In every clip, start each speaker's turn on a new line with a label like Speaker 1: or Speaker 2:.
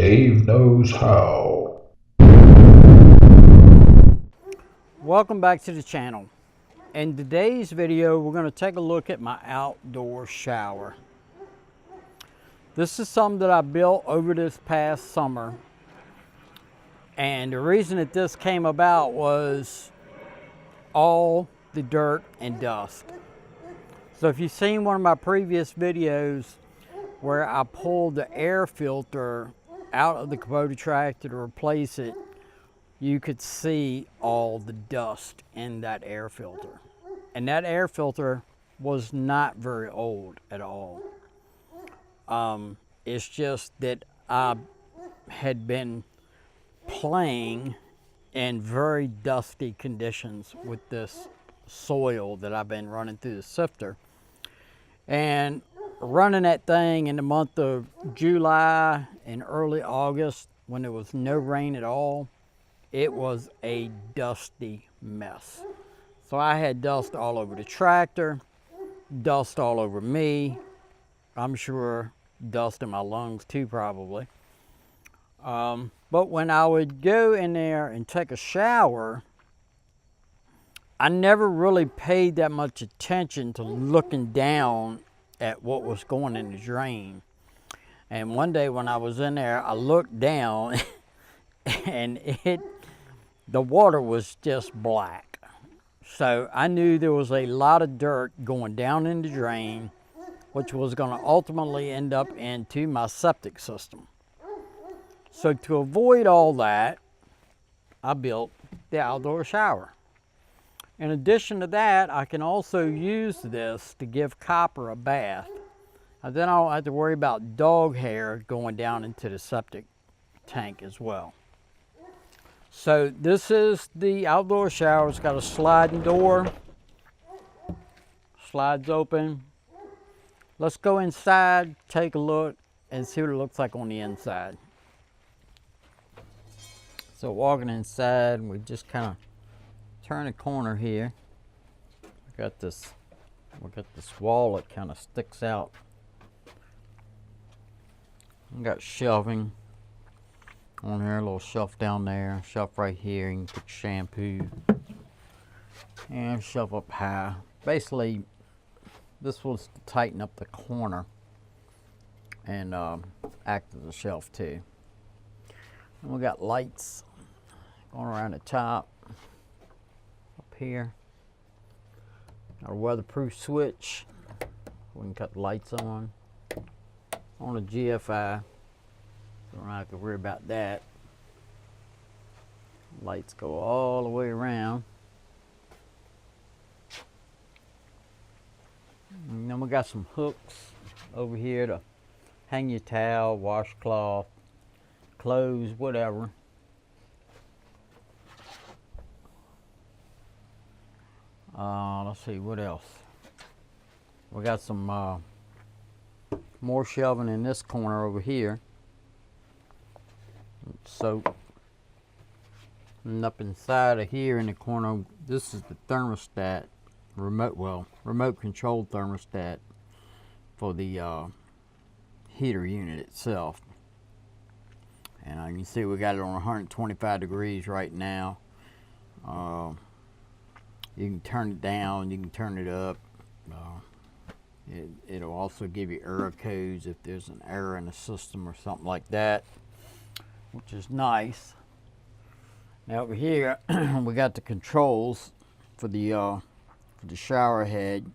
Speaker 1: Dave Knows How.
Speaker 2: Welcome back to the channel. In today's video, we're going to take a look at my outdoor shower. This is something that I built over this past summer. And the reason that this came about was all the dirt and dust. So if you've seen one of my previous videos where I pulled the air filter out of the Kubota tractor to replace it, you could see all the dust in that air filter. And that air filter was not very old at all. It's just that I had been playing in very dusty conditions with this soil that I've been running through the sifter. And running that thing in the month of July and early August when there was no rain at all, it was a dusty mess. So I had dust all over the tractor, dust all over me. I'm sure dust in my lungs too, probably. But when I would go in there and take a shower, I never really paid that much attention to looking down at what was going in the drain. And one day when I was in there, I looked down and the water was just black. So I knew there was a lot of dirt going down in the drain, which was going to ultimately end up into my septic system. So to avoid all that, I built the outdoor shower. In addition to that, I can also use this to give copper a bath. And then I don't have to worry about dog hair going down into the septic tank as well. So this is the outdoor shower. It's got a sliding door. Slides open. Let's go inside, take a look, and see what it looks like on the inside. So walking inside, we just kind of turn a corner here. We got this wall that kind of sticks out. We got shelving on here, a little shelf down there, shelf right here, you can put shampoo, and shelf up high. Basically, this was to tighten up the corner and act as a shelf too. And we got lights going around the top, up here. Got a weatherproof switch, we can cut the lights on a GFI. Don't have to worry about that. Lights go all the way around. And then we got some hooks over here to hang your towel, washcloth, clothes, whatever. Let's see, what else? We got some more shelving in this corner over here. Soap. And up inside of here in the corner, this is the thermostat, remote controlled thermostat for the heater unit itself. And you can see we got it on 125 degrees right now. You can turn it down, you can turn it up. It'll also give you error codes if there's an error in the system or something like that, which is nice. Now over here we got the controls for the shower head.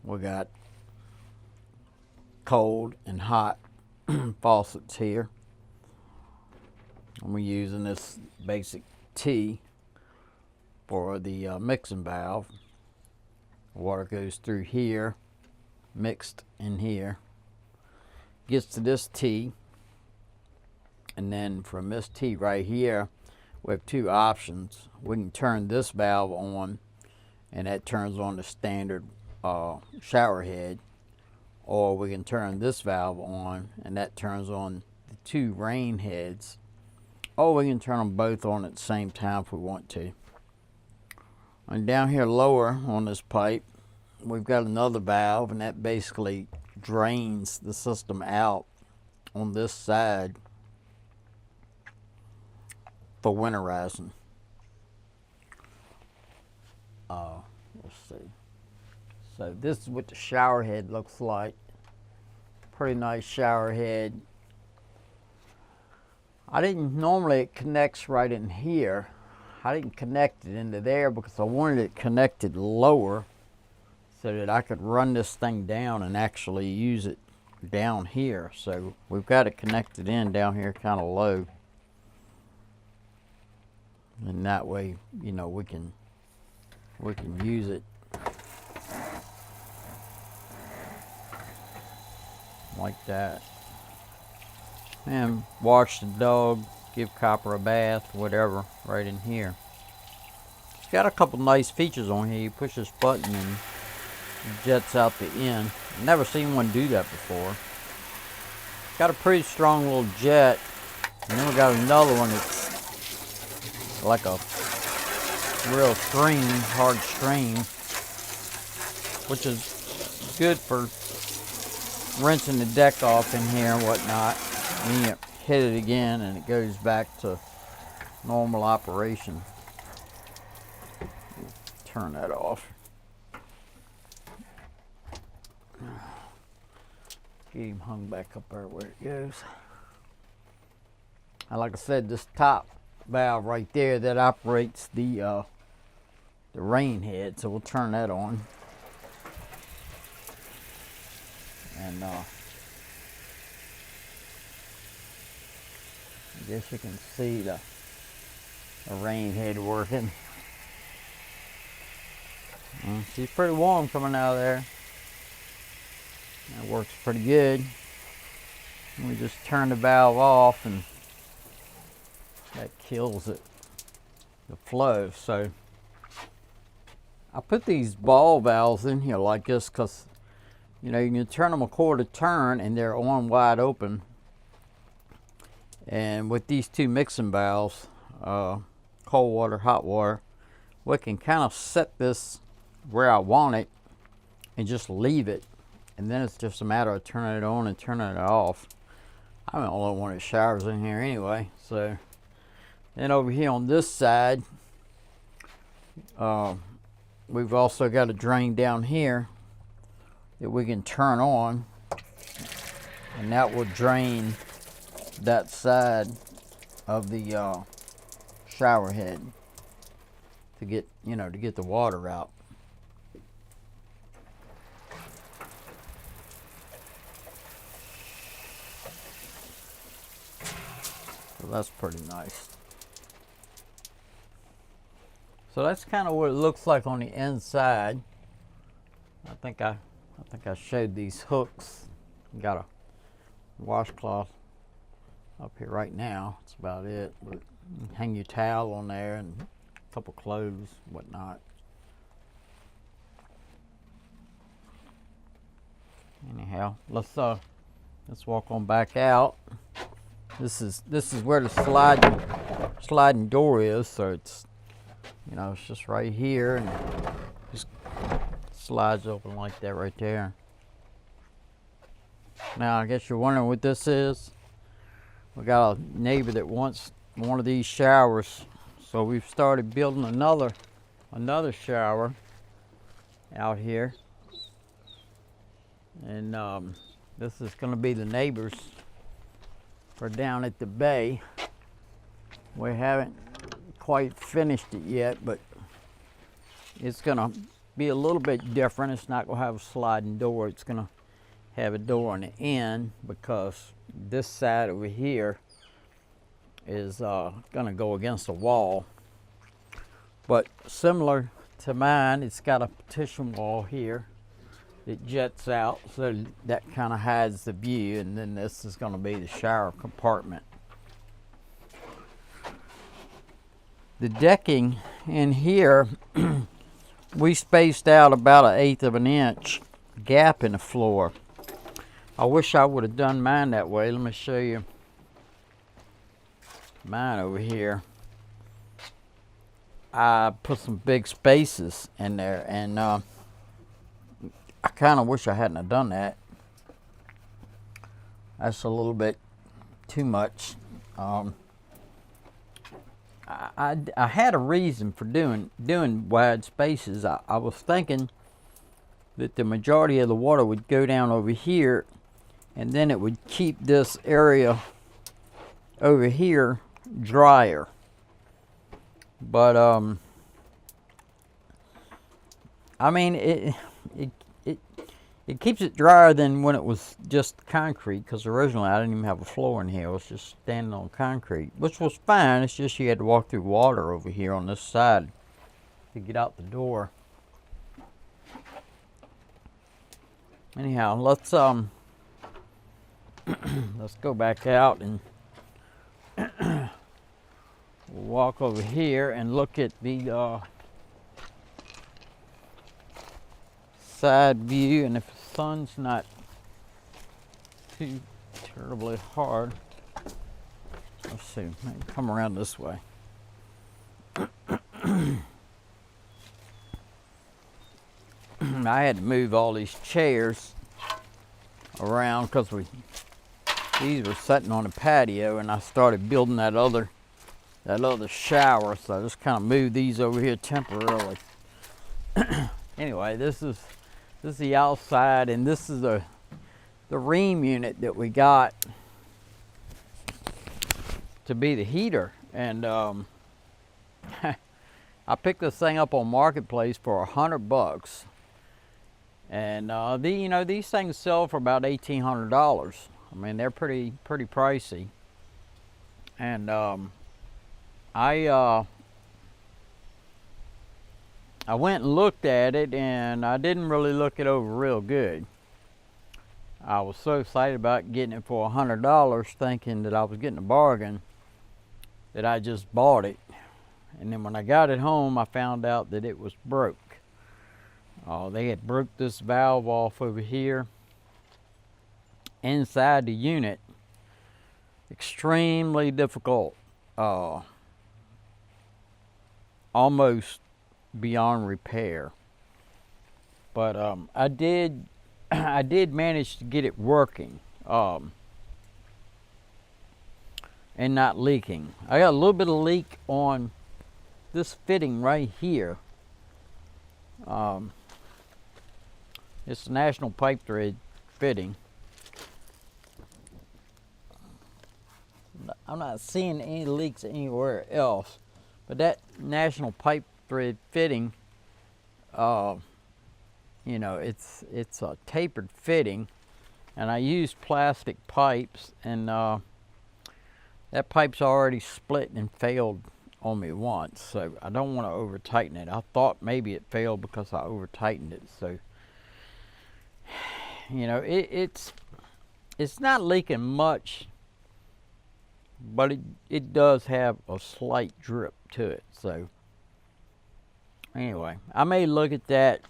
Speaker 2: We got cold and hot faucets here. And we're using this basic T for the mixing valve. Water goes through here, mixed in here, gets to this T, and then from this T right here we have two options. We can turn this valve on and that turns on the standard shower head, or we can turn this valve on and that turns on the two rain heads, or we can turn them both on at the same time if we want to. And down here lower on this pipe we've got another valve, and that basically drains the system out on this side for winterizing. Let's see. So this is what the shower head looks like. Pretty nice shower head. I didn't normally, it connects right in here. I didn't connect it into there because I wanted it connected lower so that I could run this thing down and actually use it down here. So we've got it connected in down here kind of low. And that way, you know, we can use it like that. And wash the dog, give Copper a bath, whatever, right in here. It's got a couple nice features on here. You push this button and it jets out the end. I've never seen one do that before. It's got a pretty strong little jet. And then we got another one that's like a real stream, hard stream, which is good for rinsing the deck off in here and whatnot. And you hit it again and it goes back to normal operation. Turn that off. Get him hung back up there where it goes. And like I said, this top valve right there that operates the rain head, so we'll turn that on. And I guess you can see the rain head working. She's pretty warm coming out of there. That works pretty good. And we just turn the valve off and that kills it, the flow. So I put these ball valves in here like this because, you know, you can turn them a quarter turn and they're on wide open. And with these two mixing valves, cold water, hot water, we can kind of set this where I want it and just leave it. And then it's just a matter of turning it on and turning it off. I'm the only one that showers in here anyway. So then over here on this side, we've also got a drain down here that we can turn on, and that will drain that side of the shower head to get, you know, to get the water out. So that's pretty nice. So that's kind of what it looks like on the inside. I think I showed these hooks. Got a washcloth up here right now. That's about it. But you can hang your towel on there and a couple clothes, whatnot. Anyhow, let's walk on back out. This is where the sliding door is. So it's, you know, it's just right here and just slides open like that right there. Now I guess you're wondering what this is. We got a neighbor that wants one of these showers, so we've started building another shower out here. And this is going to be the neighbors for down at the bay. We haven't quite finished it yet, but it's going to be a little bit different. It's not going to have a sliding door. It's going to have a door on the end because this side over here is going to go against the wall. But similar to mine, it's got a partition wall here that jets out, so that kind of hides the view, and then this is going to be the shower compartment. The decking in here, we spaced out about 1/8 of an inch gap in the floor. I wish I would have done mine that way. Let me show you mine over here. I put some big spaces in there, and I kind of wish I hadn't have done that. That's a little bit too much. I had a reason for doing wide spaces. I was thinking that the majority of the water would go down over here, and then it would keep this area over here drier. But I mean, it keeps it drier than when it was just concrete, because originally I didn't even have a floor in here. I was just standing on concrete, which was fine. It's just you had to walk through water over here on this side to get out the door. Anyhow, let's let's go back out and walk over here and look at the side view. And if the sun's not too terribly hard, let's see, maybe come around this way. I had to move all these chairs around because these were sitting on the patio, and I started building that other shower, so I just kind of moved these over here temporarily. Anyway, this is the outside, and this is the ream unit that we got to be the heater. And I picked this thing up on Marketplace for $100. And these things sell for about $1,800. I mean, they're pretty pricey. And I went and looked at it, and I didn't really look it over real good. I was so excited about getting it for $100, thinking that I was getting a bargain, that I just bought it. And then when I got it home, I found out that it was broke. They had broke this valve off over here inside the unit. Extremely difficult, almost beyond repair. But I did manage to get it working and not leaking. I got a little bit of leak on this fitting right here. It's a National Pipe Thread fitting. I'm not seeing any leaks anywhere else, but that National Pipe Thread fitting, it's a tapered fitting, and I used plastic pipes, and that pipe's already split and failed on me once, so I don't want to over tighten it. I thought maybe it failed because I over tightened it. So it's not leaking much, but it does have a slight drip to it. So anyway, I may look at that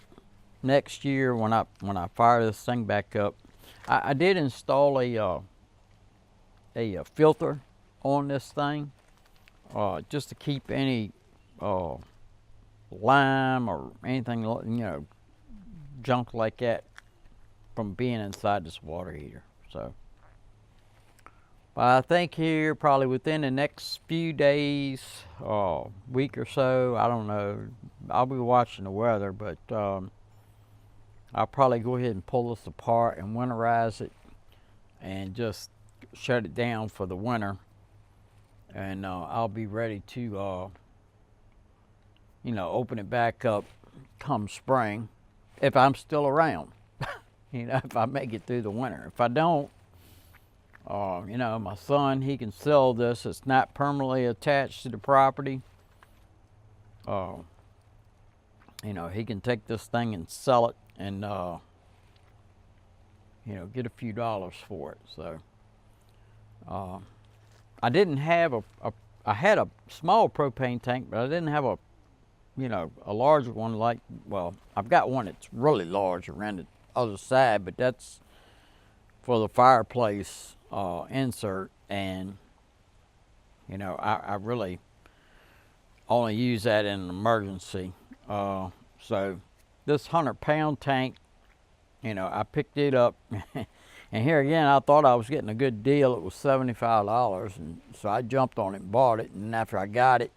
Speaker 2: next year when I fire this thing back up. I did install a filter on this thing, just to keep any lime or anything, junk like that from being inside this water heater. So, but I think here probably within the next few days, week or so, I don't know, I'll be watching the weather, but I'll probably go ahead and pull this apart and winterize it and just shut it down for the winter. And I'll be ready to, open it back up come spring, if I'm still around. If I make it through the winter. If I don't, my son, he can sell this. It's not permanently attached to the property. He can take this thing and sell it, and get a few dollars for it. So I didn't have I had a small propane tank, but I didn't have a larger one. I've got one that's really large around the other side, but that's for the fireplace insert, and I really only use that in an emergency. So this 100-pound tank, I picked it up And here again, I thought I was getting a good deal. It was $75, and so I jumped on it and bought it. And after I got it,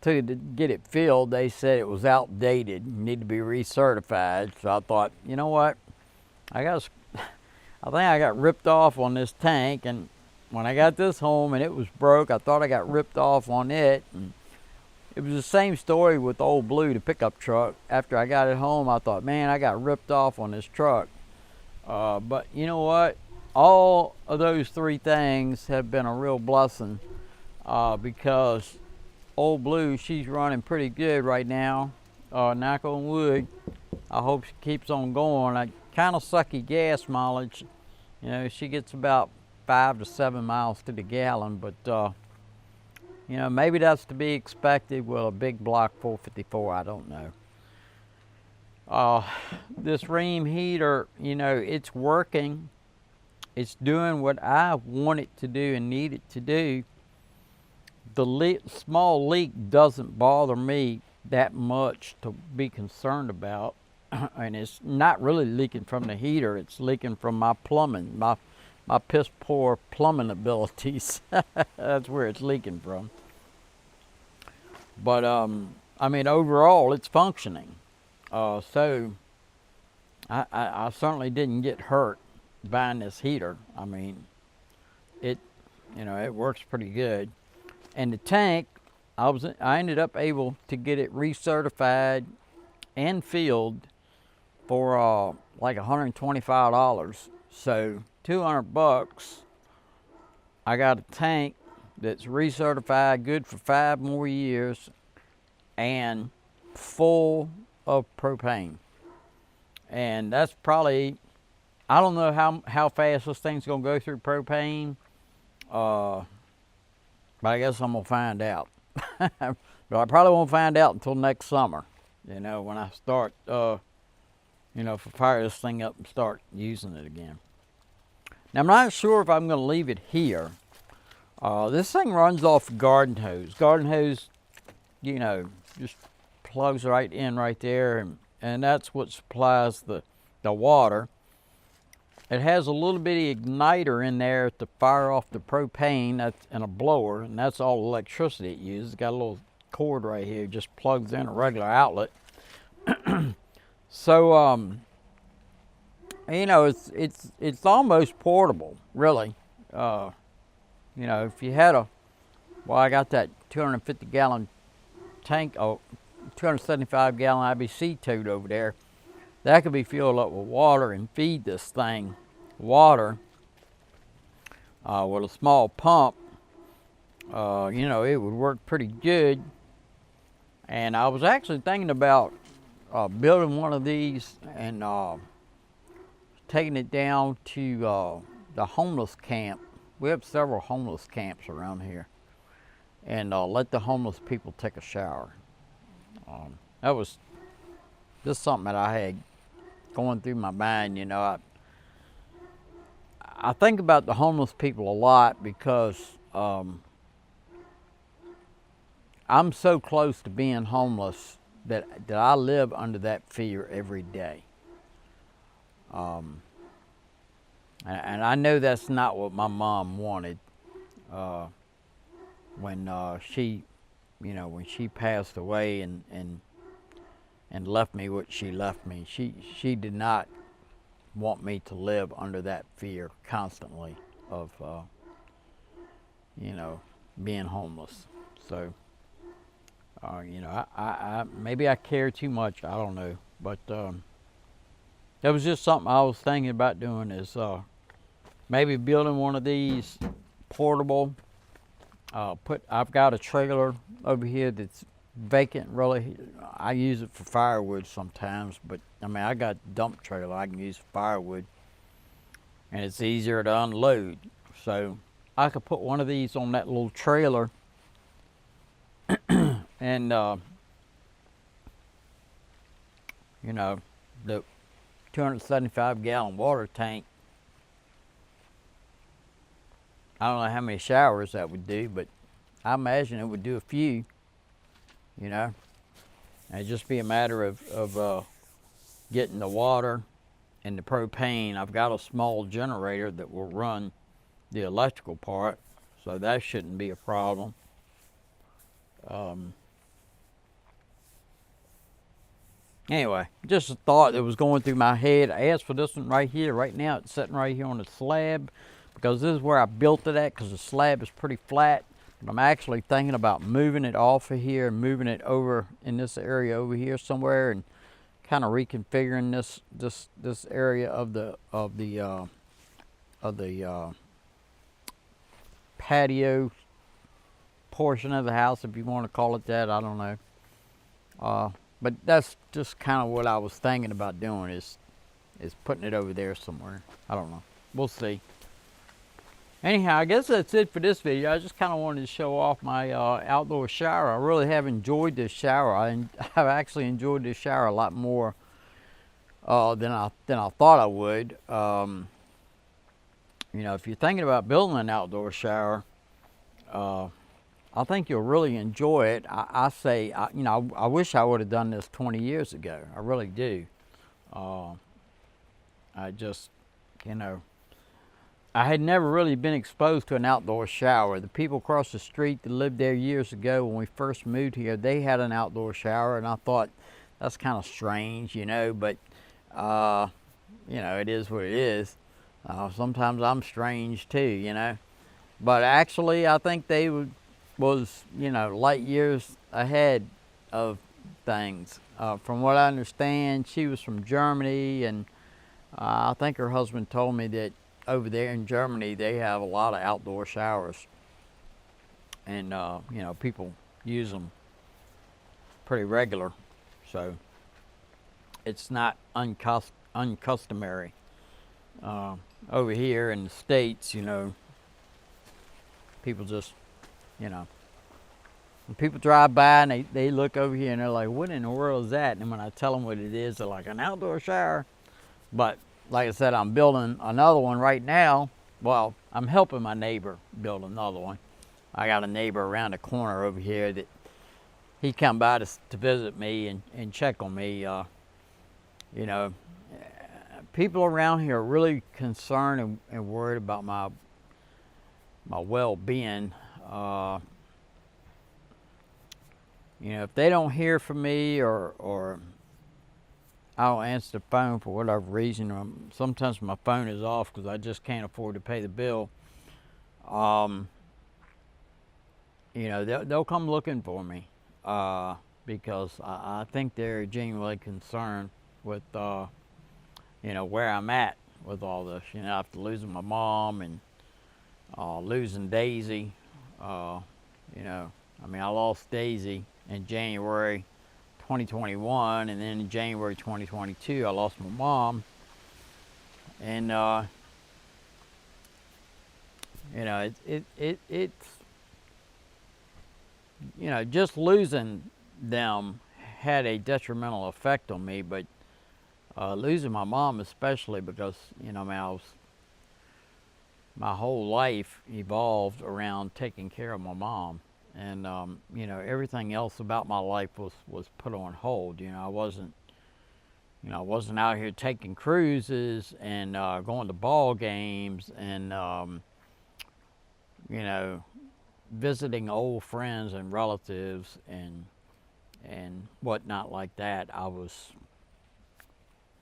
Speaker 2: to get it filled, they said it was outdated, need to be recertified. So I thought, you know what, I think I got ripped off on this tank. And when I got this home and it was broke, I thought I got ripped off on it. And it was the same story with Old Blue, the pickup truck. After I got it home, I thought, man, I got ripped off on this truck. But you know what? All of those three things have been a real blessing, because Old Blue, she's running pretty good right now. Knock on wood. I hope she keeps on going. I kind of sucky gas mileage. You know, she gets about 5 to 7 miles to the gallon, but you know, maybe that's to be expected with a big block 454. I don't know. This Rheem heater, you know, it's working. It's doing what I want it to do and need it to do. The small leak doesn't bother me that much to be concerned about. And it's not really leaking from the heater. It's leaking from my plumbing, my piss poor plumbing abilities. That's where it's leaking from. But I mean, overall, it's functioning. So I certainly didn't get hurt buying this heater. I mean, it works pretty good. And the tank, I ended up able to get it recertified and filled for like $125. So $200. I got a tank that's recertified, good for 5 more years, and full of propane. And that's probably, I don't know how fast this thing's gonna go through propane, but I guess I'm gonna find out. But I probably won't find out until next summer, you know, when I start, fire this thing up and start using it again. Now, I'm not sure if I'm gonna leave it here. This thing runs off garden hose. Garden hose, you know, just plugs right in right there, and that's what supplies the water. It has a little bitty igniter in there to fire off the propane, that's in a blower, and that's all electricity it uses. It's got a little cord right here, just plugs in a regular outlet. So you know, it's almost portable, really. You know, if you had I got that 250 gallon tank, 275 gallon IBC tote over there. That could be filled up with water and feed this thing water with a small pump. You know, it would work pretty good. And I was actually thinking about building one of these and taking it down to the homeless camp. We have several homeless camps around here, and let the homeless people take a shower. That was just something that I had going through my mind. You know, I think about the homeless people a lot because I'm so close to being homeless that I live under that fear every day. And I know that's not what my mom wanted when she passed away and left me what she left me. She did not want me to live under that fear constantly of being homeless. So I maybe I care too much, I don't know, but that was just something I was thinking about doing, is maybe building one of these portable. I've got a trailer over here that's vacant, really. I use it for firewood sometimes, but I mean, I got a dump trailer I can use for firewood, and it's easier to unload. So I could put one of these on that little trailer and the 275 gallon water tank, I don't know how many showers that would do, but I imagine it would do a few, you know. And it'd just be a matter of getting the water and the propane, I've got a small generator that will run the electrical part, so that shouldn't be a problem. Anyway, just a thought that was going through my head. I asked for this one right here. Right now, it's sitting right here on the slab because this is where I built it at, because the slab is pretty flat. But I'm actually thinking about moving it off of here and moving it over in this area over here somewhere, and kind of reconfiguring this area of the patio portion of the house, if you want to call it that. I don't know. But that's just kind of what I was thinking about doing, is putting it over there somewhere. I don't know. We'll see. Anyhow, I guess that's it for this video. I just kind of wanted to show off my outdoor shower. I really have enjoyed this shower. I've actually enjoyed this shower a lot more than I thought I would. You know, if you're thinking about building an outdoor shower, I think you'll really enjoy it. You know, I wish I would have done this 20 years ago. I really do. I just, you know, I had never really been exposed to an outdoor shower. The people across the street that lived there years ago when we first moved here, they had an outdoor shower, and I thought that's kind of strange, you know, but, you know, it is what it is. Sometimes I'm strange too, you know. But actually, I think they was, you know, light years ahead of things. From what I understand, she was from Germany, and I think her husband told me that over there in Germany they have a lot of outdoor showers, and you know, people use them pretty regular, so it's not uncustomary. Over here in the States, you know, people just, you know, when people drive by and they look over here and they're like, what in the world is that? And when I tell them what it is, they're like, an outdoor shower. But like I said, I'm building another one right now. Well, I'm helping my neighbor build another one. I got a neighbor around the corner over here that he come by to visit me and check on me. You know, people around here are really concerned and worried about my well-being. You know, if they don't hear from me, or I don't answer the phone for whatever reason, or sometimes my phone is off because I just can't afford to pay the bill, you know, they'll come looking for me, because I think they're genuinely concerned with, you know, where I'm at with all this. You know, after losing my mom and losing Daisy. You know, I mean, I lost Daisy in January 2021, and then in January 2022 I lost my mom, and you know, it's, you know, just losing them had a detrimental effect on me, but losing my mom especially, because, you know, my whole life evolved around taking care of my mom, and you know, everything else about my life was put on hold. You know, I wasn't out here taking cruises and going to ball games and you know, visiting old friends and relatives and whatnot like that. I was,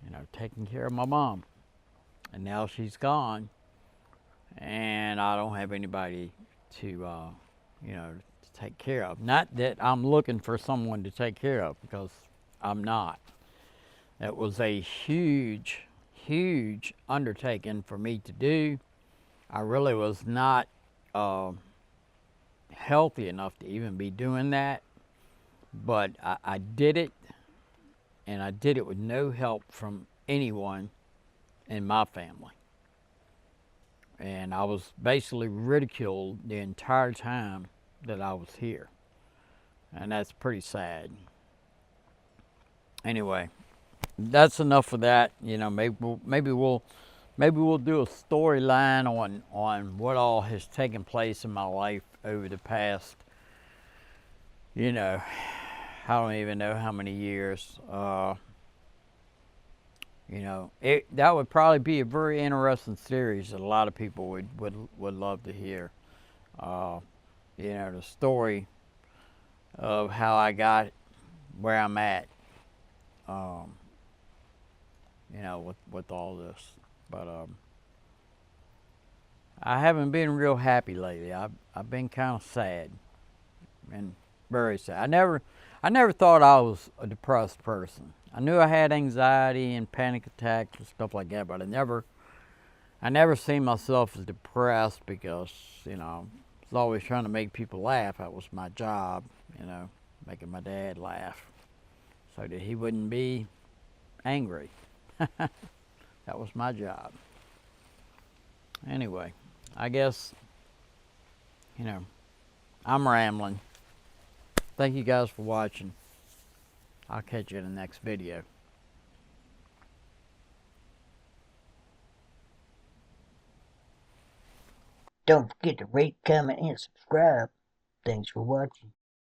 Speaker 2: you know, taking care of my mom, and now she's gone, and I don't have anybody to, you know, to take care of. Not that I'm looking for someone to take care of, because I'm not. It was a huge, huge undertaking for me to do. I really was not healthy enough to even be doing that, but I did it, and I did it with no help from anyone in my family. And I was basically ridiculed the entire time that I was here, and that's pretty sad. Anyway, that's enough of that. You know, maybe we'll do a storyline on what all has taken place in my life over the past, you know, I don't even know how many years. You know, that would probably be a very interesting series that a lot of people would love to hear. Uh, you know, the story of how I got where I'm at. Um, you know, with all this, but I haven't been real happy lately. I've been kind of sad and very sad. I never thought I was a depressed person. I knew I had anxiety and panic attacks and stuff like that, but I never seen myself as depressed because, you know, I was always trying to make people laugh. That was my job, you know, making my dad laugh so that he wouldn't be angry. That was my job. Anyway, I guess, you know, I'm rambling. Thank you guys for watching. I'll catch you in the next video.
Speaker 3: Don't forget to rate, comment, and subscribe. Thanks for watching.